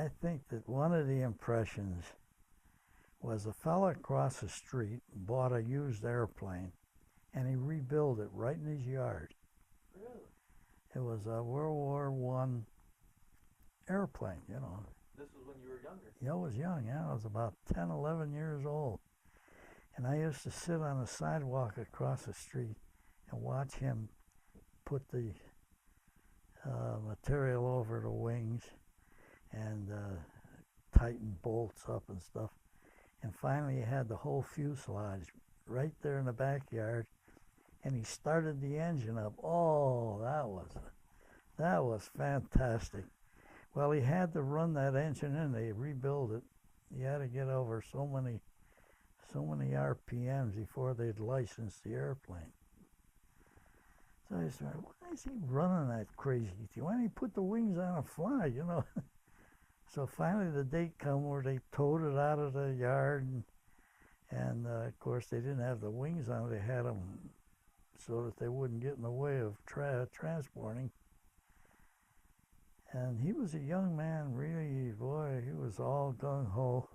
I think that one of the impressions was a fella across the street bought a used airplane and he rebuilt it right in his yard. Really? It was a World War One airplane, you know. This was when you were younger? Yeah, I was young, yeah. I was about 10, 11 years old. And I used to sit on the sidewalk across the street and watch him put the material over the wings and tighten bolts up and stuff. And finally he had the whole fuselage right there in the backyard, and he started the engine up. Oh, that was fantastic. Well, he had to run that engine in. They rebuilt it. He had to get over so many RPMs before they'd license the airplane. So I said, why is he running that crazy thing? Why didn't he put the wings on and fly, you know? So finally the date come where they towed it out of the yard, and of course they didn't have the wings on it. They had them so that they wouldn't get in the way of transporting. And he was a young man, really, boy, he was all gung-ho.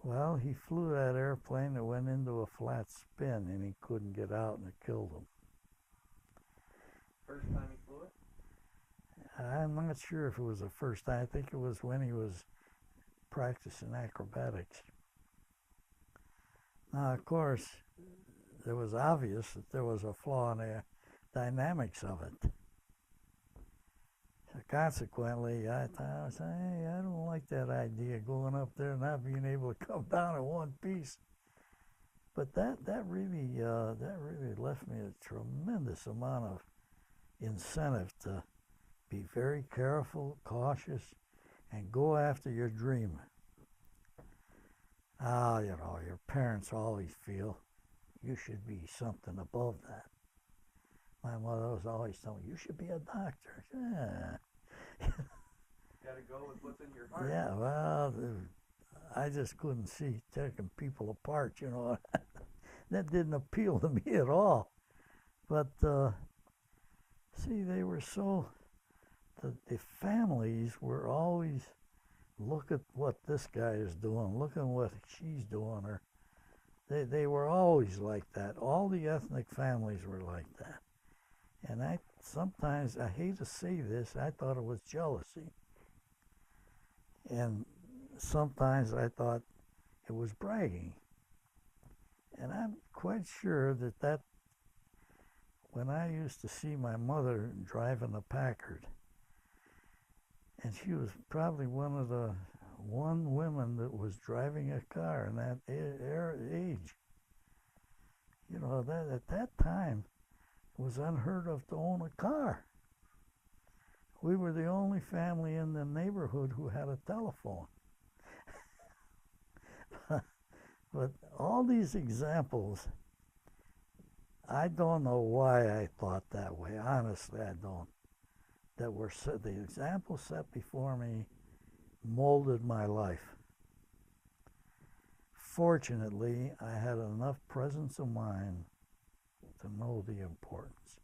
Well, he flew that airplane that went into a flat spin, and he couldn't get out, and it killed him. First time he flew it? I'm not sure if it was the first time. I think it was when he was practicing acrobatics. Now, of course, it was obvious that there was a flaw in the dynamics of it. So consequently, I thought, hey, I don't like that idea, going up there and not being able to come down in one piece. But that really left me a tremendous amount of incentive to be very careful, cautious, and go after your dream. You know, your parents always feel you should be something above that. My mother was always telling me, you should be a doctor. Yeah. Gotta go with what's in your heart. Yeah, well, I just couldn't see taking people apart, you know. That didn't appeal to me at all. But, see, they were so, the families were always, look at what this guy is doing, look at what she's doing, or they were always like that. All the ethnic families were like that. And sometimes, I hate to say this, I thought it was jealousy. And sometimes I thought it was bragging. And I'm quite sure that when I used to see my mother driving a Packard, and she was probably one of the women that was driving a car in that age. You know, that at that time, it was unheard of to own a car. We were the only family in the neighborhood who had a telephone. But all these examples, I don't know why I thought that way. Honestly, I don't. That were the examples set before me molded my life. Fortunately, I had enough presence of mind to know the importance.